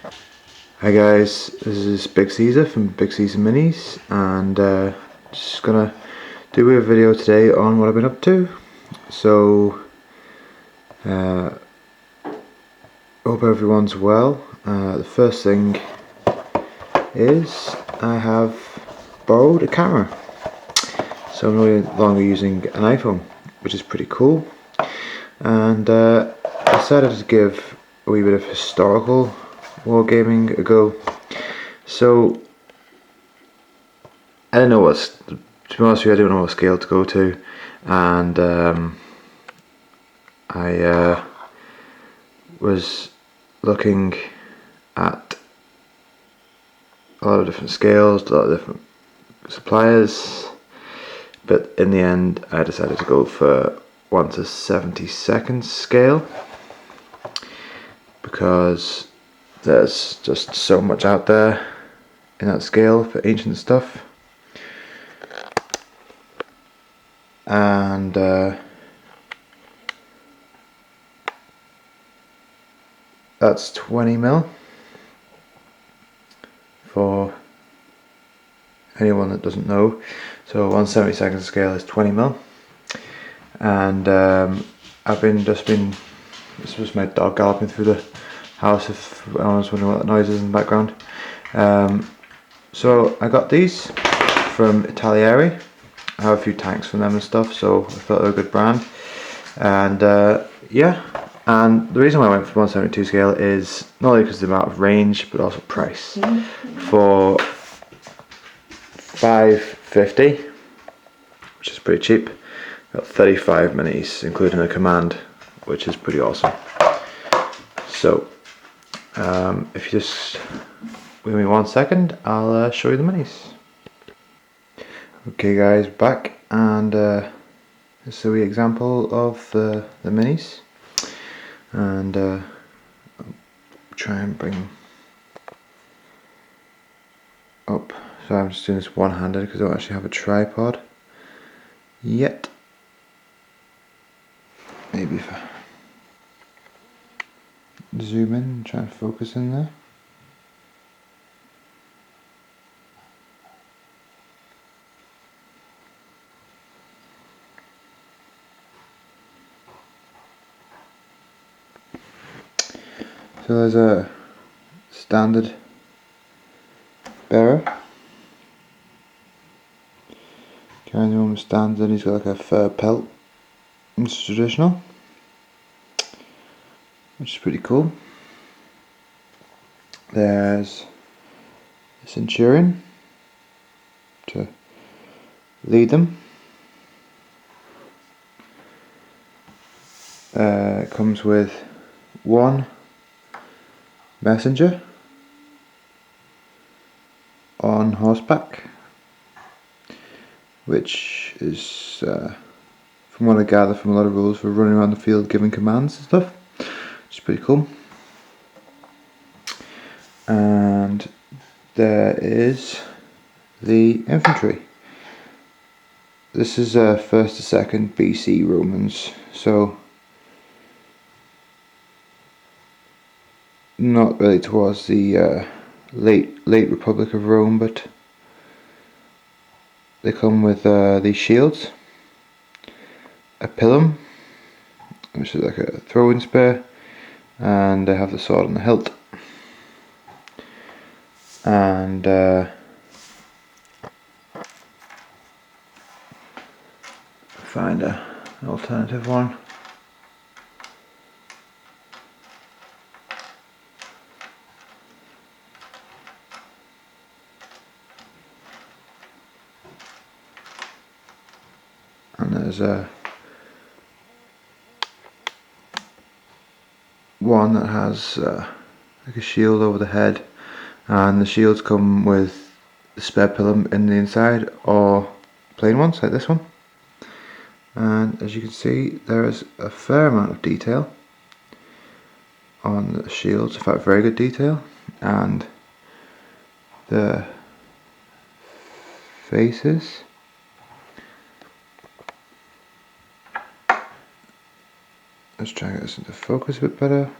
Hi guys, this is Big Caesar from Big Caesar Minis, and just gonna do a video today on what I've been up to. So, hope everyone's well. The first thing is I have borrowed a camera, so I'm no longer using an iPhone, which is pretty cool. And I decided to give a wee bit of historical wargaming a go. So I don't know to be honest with you, I don't know what scale to go to, and I was looking at a lot of different scales, a lot of different suppliers, but in the end I decided to go for 1/72 scale because there's just so much out there in that scale for ancient stuff. And that's 20mm for anyone that doesn't know. So 1/72 scale is 20mm, and this was my dog galloping through the house, if anyone was wondering what that noise is in the background. So I got these from Italieri. I have a few tanks from them and stuff, so I thought they were a good brand. And yeah, and the reason why I went for 1/72 scale is not only because of the amount of range, but also price. For $5.50, which is pretty cheap, got 35 minis, including a command, which is pretty awesome. So, if you just give me 1 second, I'll show you the minis. Okay guys, back, and this is a wee example of the minis, and I'll try and bring them up. So I'm just doing this one-handed because I don't actually have a tripod yet. Maybe if I zoom in and try and focus in there. So there's a standard bearer, carrying the room standard, and he's got like a fur pelt. It's traditional, which is pretty cool. There's a centurion to lead them. It comes with one messenger on horseback, which is, from what I gather from a lot of rules, for running around the field giving commands and stuff, which is pretty cool. And there is the infantry. This is 1st to 2nd BC Romans, so not really towards the late Republic of Rome, but they come with these shields, a pilum, which is like a throwing spear, and they have the sword on the hilt. And find an alternative one. And there's one that has like a shield over the head, and the shields come with the spare pilum in the inside, or plain ones like this one. And as you can see, there is a fair amount of detail on the shields, in fact very good detail, and the faces. Let's try and get this into focus a bit better.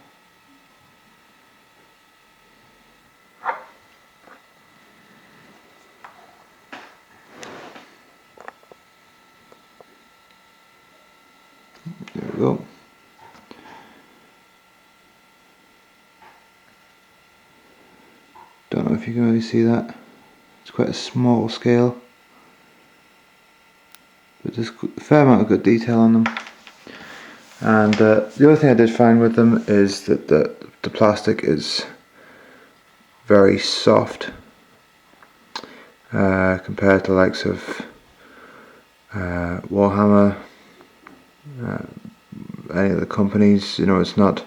we go. Don't know if you can really see that. It's quite a small scale, but there's a fair amount of good detail on them. And the other thing I did find with them is that the plastic is very soft compared to the likes of Warhammer, any of the companies. You know, it's not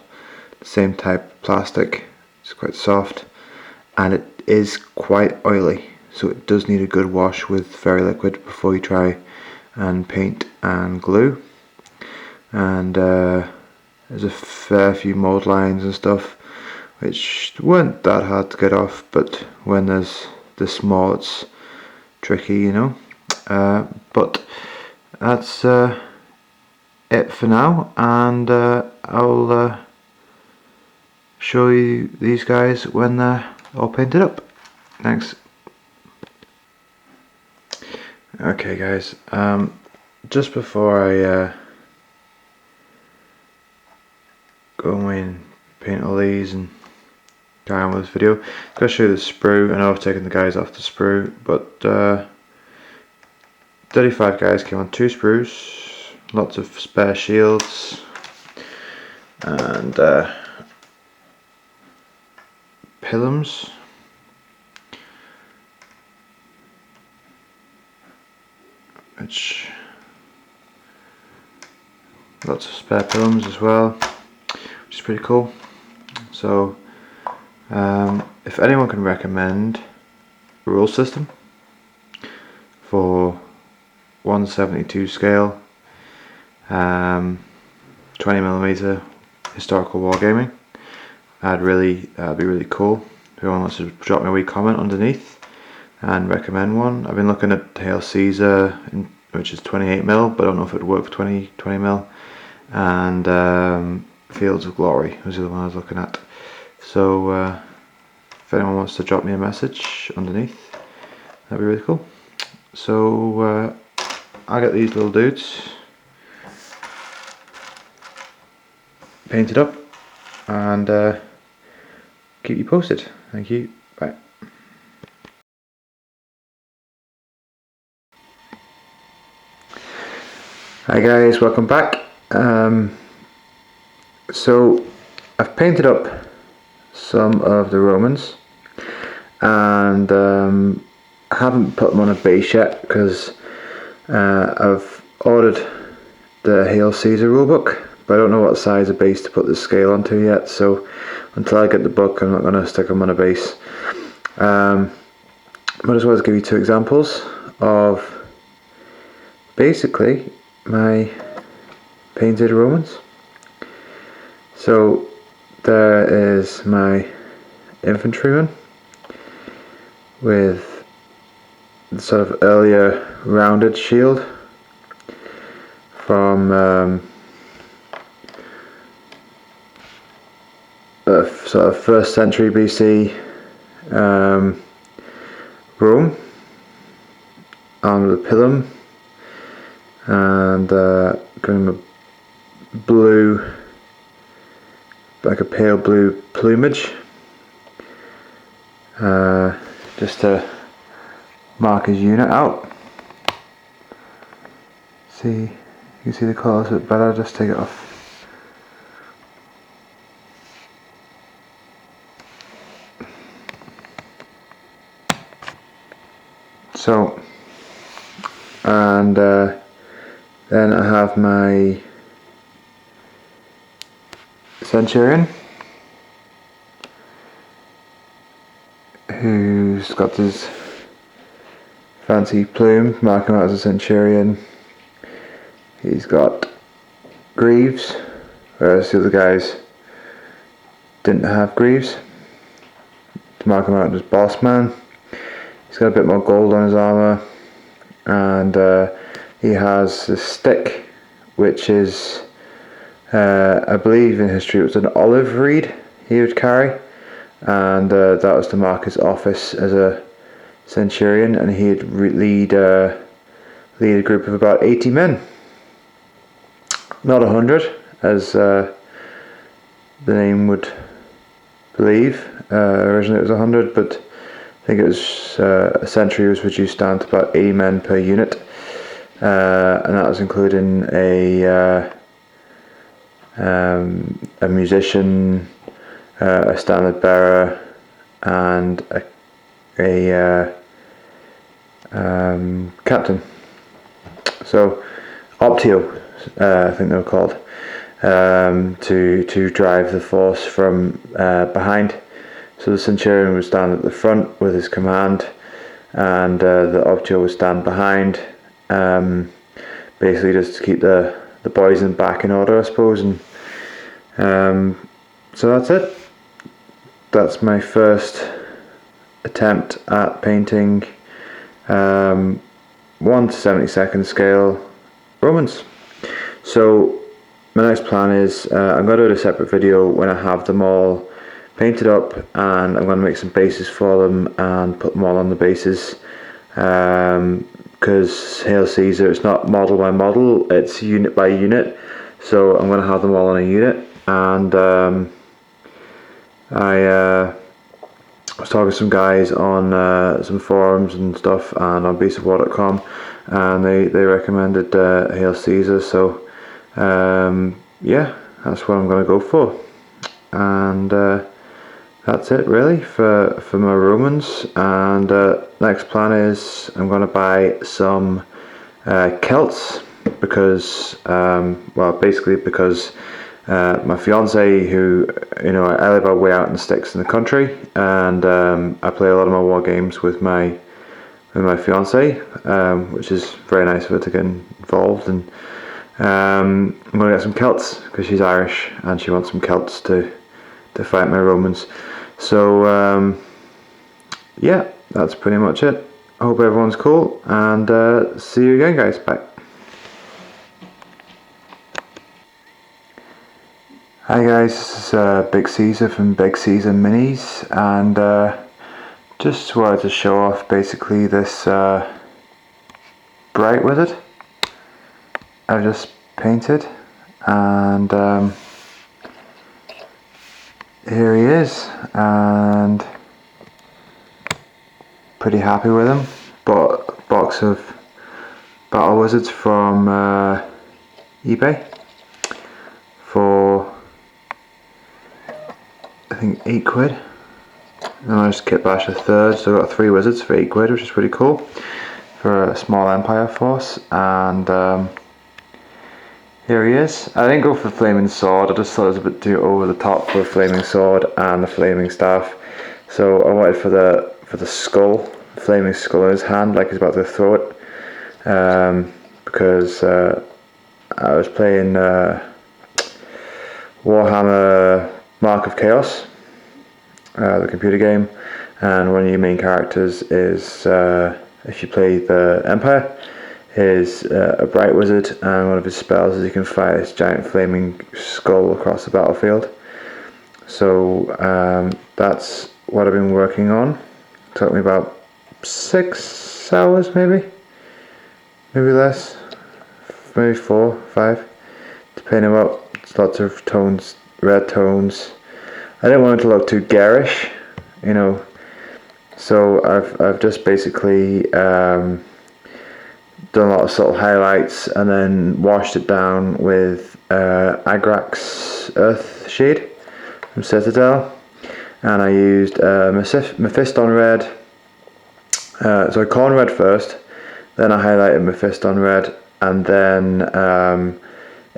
the same type of plastic. It's quite soft, and it is quite oily, so it does need a good wash with Fairy Liquid before you try and paint and glue. And there's a fair few mold lines and stuff which weren't that hard to get off, but when there's this small, it's tricky, you know. But that's it for now, and I'll show you these guys when they're all painted up. Thanks. Okay guys, just before I go away and paint all these and carry on with this video, I'm going to show you the sprue. I know I've taken the guys off the sprue, but 35 guys came on 2 sprues, lots of spare shields, and pillums. Which lots of spare pillums as well, which is pretty cool. So if anyone can recommend a rule system for 1/72 scale, 20mm historical wargaming, that'd be really cool. If anyone wants to drop me a wee comment underneath and recommend one. I've been looking at Hail Caesar, which is 28mm, but I don't know if it would work for 20mm, and Fields of Glory was the other one I was looking at. So if anyone wants to drop me a message underneath, that'd be really cool. So I'll get these little dudes painted up and keep you posted. Thank you. Bye. Hi guys, welcome back. So I've painted up some of the Romans, and I haven't put them on a base yet because I've ordered the Hail Caesar rulebook, but I don't know what size of base to put the scale onto yet, so until I get the book I'm not going to stick them on a base. Might as well give you 2 examples of basically my painted Romans. So there is my infantryman with the sort of earlier rounded shield from sort of 1st century BC Rome, armed with a pilum and kind of a blue, like a pale blue plumage, just to mark his unit out. See, you can see the colours a bit better. Just take it off. So, and then I have my centurion, who's got his fancy plume, marking him out as a centurion. He's got greaves, whereas the other guys didn't have greaves, to mark him out as boss man. He's got a bit more gold on his armour, and he has this stick, which is, I believe in history it was an olive reed he would carry, and that was to mark his office as a centurion, and he'd lead a group of about 80 men. Not 100, as the name would believe. Originally it was 100, but I think it was a century was reduced down to about 80 men per unit, and that was including a musician, a standard bearer, and a captain. So Optio, I think they were called, to drive the force from behind. So the centurion would stand at the front with his command, and the Optio would stand behind, basically just to keep the boys in back in order, I suppose. And so that's it. That's my first attempt at painting 1 to 72nd scale Romans. So my next plan is I'm going to do a separate video when I have them all painted up, and I'm going to make some bases for them and put them all on the bases, because Hail Caesar, it's not model by model, it's unit by unit. So I'm going to have them all on a unit. And I was talking to some guys on some forums and stuff, and on beastofwar.com, and they recommended Hail Caesar. So yeah, that's what I'm going to go for. And that's it really for my Romans. And next plan is I'm going to buy some Celts, because well, basically because my fiance, who, you know, I live way out in the sticks in the country, and I play a lot of my war games with my fiance, which is very nice of her to get involved. And I'm going to get some Celts because she's Irish and she wants some Celts to fight my Romans. So yeah, that's pretty much it. I hope everyone's cool, and see you again, guys. Bye. Hi guys, this is Big Caesar from Big Caesar Minis, and just wanted to show off basically this bright wizard I've just painted, and here he is, and pretty happy with him. Bought a box of battle wizards from eBay for I think £8, and I just kit bash a third, so I got 3 wizards for £8, which is pretty cool for a small empire force. And here he is. I didn't go for the flaming sword, I just thought it was a bit too over the top for a flaming sword and the flaming staff. So I wanted for the skull, flaming skull in his hand, like he's about to throw it, because I was playing Warhammer Mark of Chaos, the computer game, and one of your main characters is, if you play the Empire, is a bright wizard, and one of his spells is he can fire this giant flaming skull across the battlefield. So that's what I've been working on. It took me about 6 hours, maybe less, maybe 4, 5, to paint him up. It's lots of tones, red tones. I didn't want it to look too garish, you know, so I've just basically done a lot of subtle highlights, and then washed it down with Agrax Earth Shade from Citadel, and I used Mephiston Red, so I Corn Red first, then I highlighted Mephiston Red, and then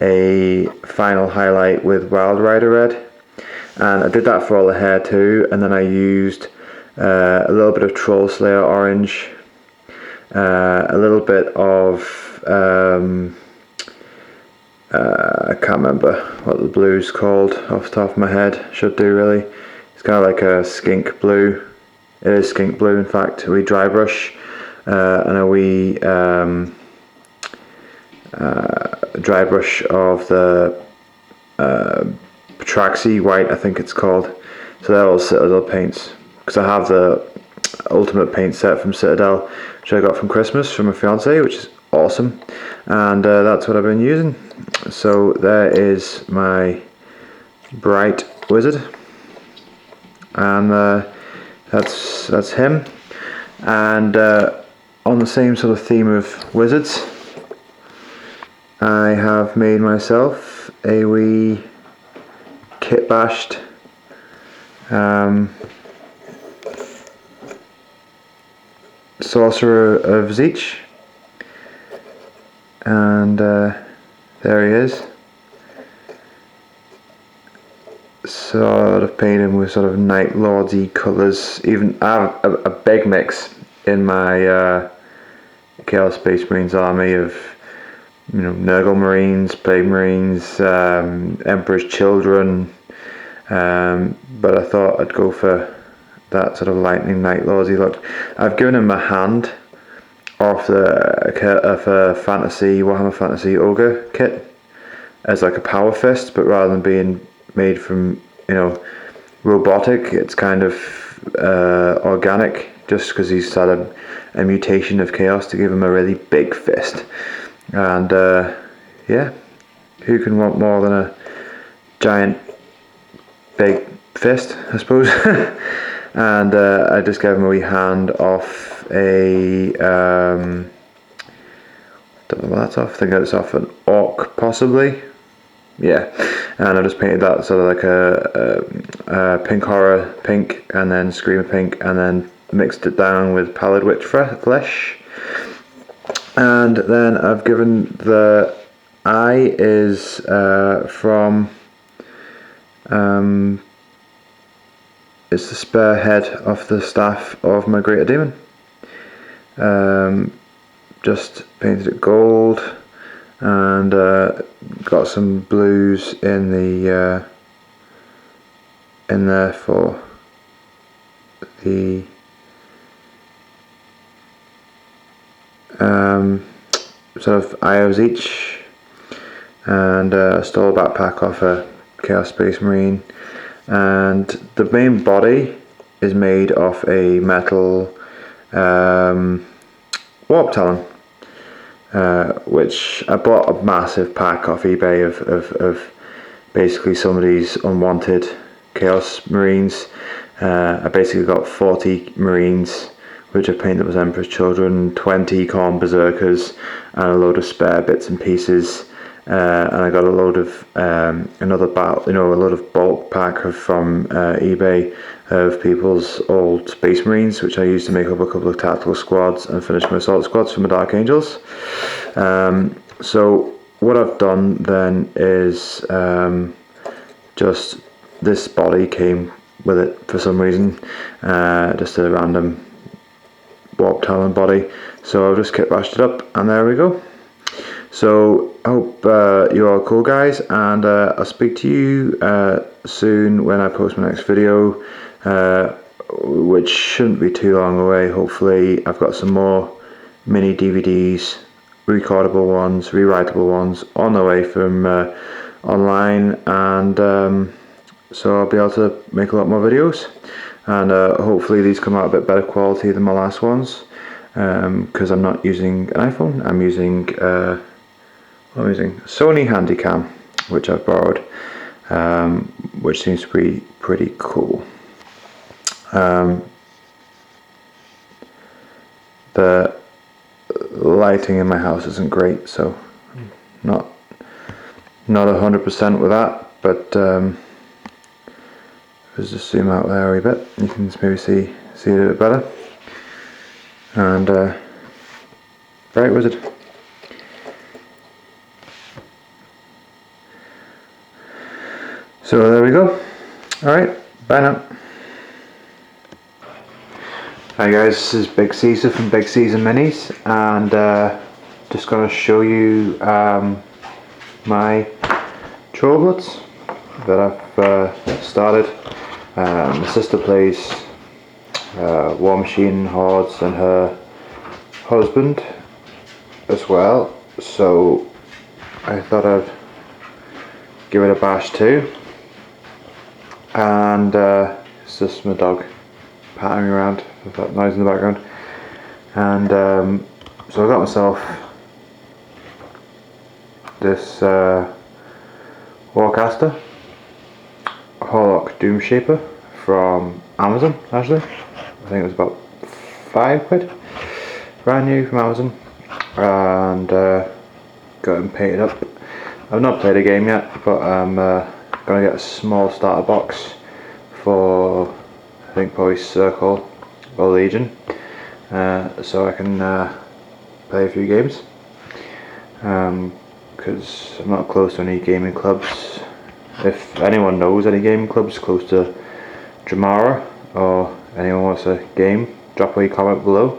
a final highlight with Wild Rider Red, and I did that for all the hair too. And then I used a little bit of Troll Slayer Orange, a little bit of I can't remember what the blue's called off the top of my head, should do really. It's kind of like a skink blue. It is skink blue, in fact. A wee dry brush, and a wee dry brush of the Traxy White, I think it's called. So they're all Citadel paints, because I have the Ultimate paint set from Citadel, which I got from Christmas from my fiance, which is awesome, and that's what I've been using. So there is my bright wizard, and that's him. And on the same sort of theme of wizards, I have made myself a wee kit bashed sorcerer of Tzeech, and there he is. Sort of painted him with sort of Night Lordy colours. Even I have a big mix in my Chaos Space Marines army of, you know, Nurgle Marines, Plague Marines, Emperor's Children, but I thought I'd go for that sort of lightning Night Lordy look. I've given him a hand off a fantasy Warhammer Fantasy Ogre kit as like a power fist, but rather than being made from, you know, robotic, it's kind of organic, just because he's had a mutation of chaos to give him a really big fist. And yeah, who can want more than a giant big fist, I suppose. And I just gave him a wee hand off a don't know what that's off. I think it's off an orc, possibly. Yeah, and I just painted that sort of like a pink horror pink, and then screamer pink, and then mixed it down with pallid witch flesh. And then I've given the eye is from it's the spare head of the staff of my greater demon. Just painted it gold, and got some blues in the in there for the sort of eye of Tzeech, and stole a backpack off a Chaos Space Marine. And the main body is made of a metal warp talon, which I bought a massive pack off eBay of basically somebody's unwanted Chaos Marines. I basically got 40 Marines, which I painted as Emperor's Children, 20 Khorne Berserkers, and a load of spare bits and pieces. And I got a load of a load of bulk pack from eBay of people's old Space Marines, which I used to make up a couple of tactical squads and finish my assault squads for my Dark Angels. So what I've done then is just this body came with it for some reason, just a random warp talon body. So I've just kit bashed it up, and there we go. So I hope you're all cool, guys, and I'll speak to you soon when I post my next video, which shouldn't be too long away. Hopefully I've got some more mini DVDs, recordable ones, rewritable ones on the way from online, and so I'll be able to make a lot more videos, and hopefully these come out a bit better quality than my last ones, because I'm not using an iPhone. I'm using Sony Handycam, which I've borrowed, which seems to be pretty cool. The lighting in my house isn't great, so not 100% with that, but let's just zoom out there a wee bit. You can maybe see it a bit better. And Bright Wizard. So there we go. Alright, bye now. Hi guys, this is Big Caesar from Big Caesar Minis, and just going to show you my Trollbloods that I've started. My sister plays War Machine Hordes and her husband as well, so I thought I'd give it a bash too. And it's just my dog patting me around with that noise in the background. And so I got myself this Warcaster Horlock Doom Shaper from Amazon. Actually, I think it was about £5, brand new from Amazon, and got him painted up. I've not played a game yet, but I'm gonna get a small starter box for, I think, probably Circle or Legion, so I can play a few games, because I'm not close to any gaming clubs. If anyone knows any gaming clubs close to Dramara, or anyone wants a game, drop a comment below.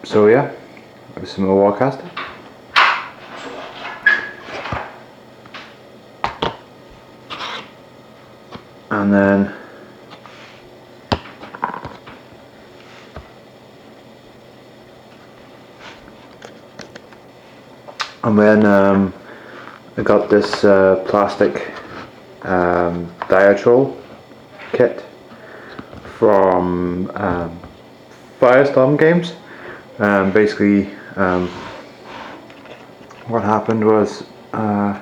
So yeah, this is my Warcaster. And then I got this plastic Diatrol kit from Firestorm Games. Basically, what happened was I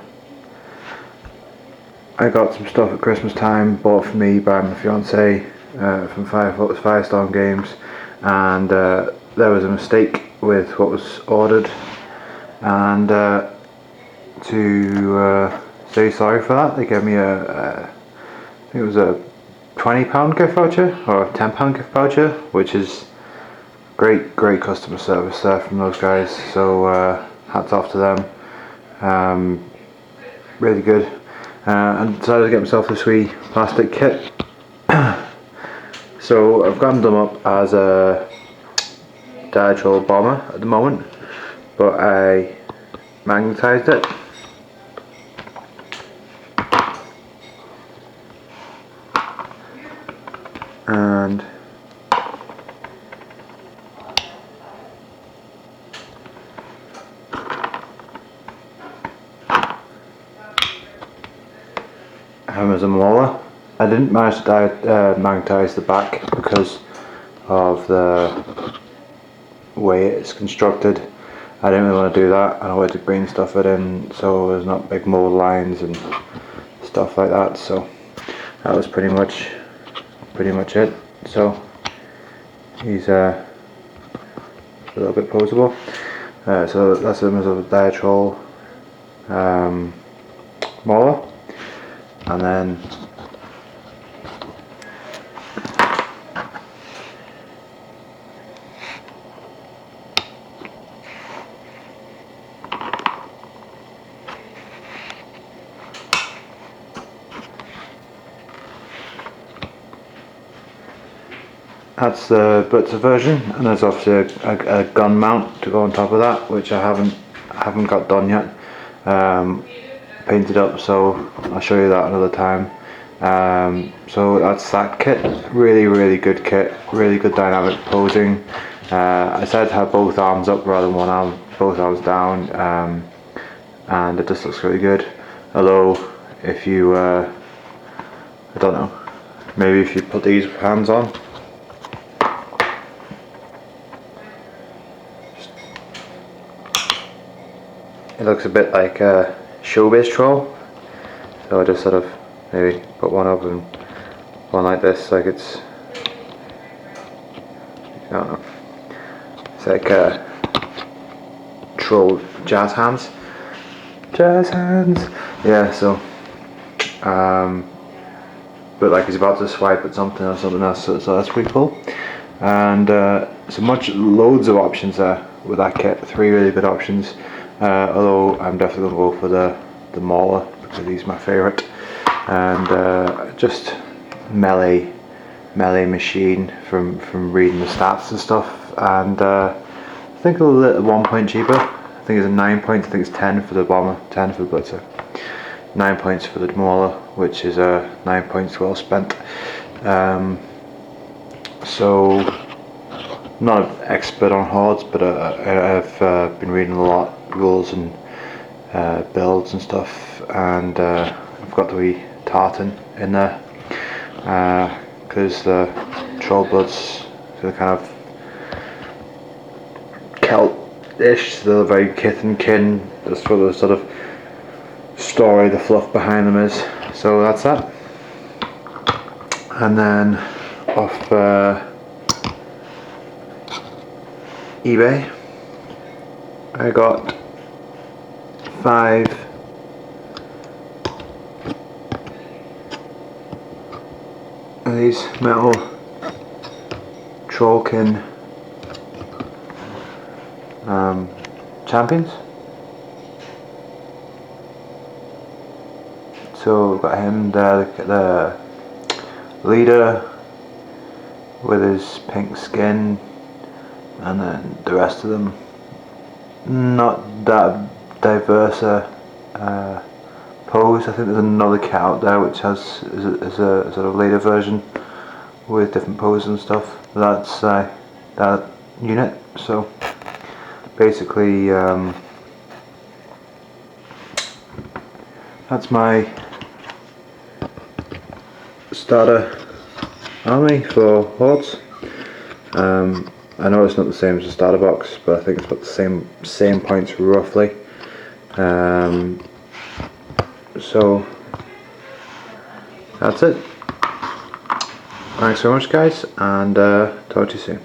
got some stuff at Christmas time, bought for me by my fiance, from Firestorm Games, and there was a mistake with what was ordered, and to say sorry for that, they gave me I think it was a £20 gift voucher or a £10 gift voucher, which is great customer service there from those guys. So hats off to them. Really good. And decided to get myself this wee plastic kit. So I've got them up as a Diatrol bomber at the moment, but I magnetised it. And as a mauler. I didn't manage to magnetise the back because of the way it's constructed. I didn't really want to do that, and I wanted to green stuff it in so there's not big mold lines and stuff like that. So that was pretty much it. So he's a little bit posable. So that's him as a Diatrol mauler. And then that's the Blitzer version, and there's obviously a gun mount to go on top of that, which I haven't got done yet. Painted up, so I'll show you that another time. So that's that kit. Really good kit, really good dynamic posing. I decided to have both arms up rather than one arm, both arms down, and it just looks really good. Although if you I don't know, maybe if you put these hands on, it looks a bit like a showbiz troll. So I just sort of maybe put one up and one like this, like it's, I don't know, it's like troll jazz hands. Yeah, so but like he's about to swipe at something or something else, so that's pretty cool. And loads of options there with that kit. 3 really good options. Although I'm definitely going to go for the mauler because he's my favourite, and just melee machine from reading the stats and stuff. And I think a little 1 point cheaper. I think it's a 9 points. I think it's 10 for the bomber, 10 for the blitzer, 9 points for the mauler, which is 9 points well spent. So I'm not an expert on hordes, but I've been reading a lot, rules and builds and stuff, and I've got the wee tartan in there because the troll bloods, the kind of ish, still very kith and kin. That's what the sort of story, the fluff behind them is. So that's that. And then off eBay, I got 5 of these metal Trollkin champions. So we've got him there, the leader with his pink skin, and then the rest of them not that diverse pose. I think there's another kit out there which has is a sort of later version with different poses and stuff. That's that unit. So basically that's my starter army for Hordes. I know it's not the same as the starter box, but I think it's about the same points roughly. So that's it. Thanks so much guys, and talk to you soon.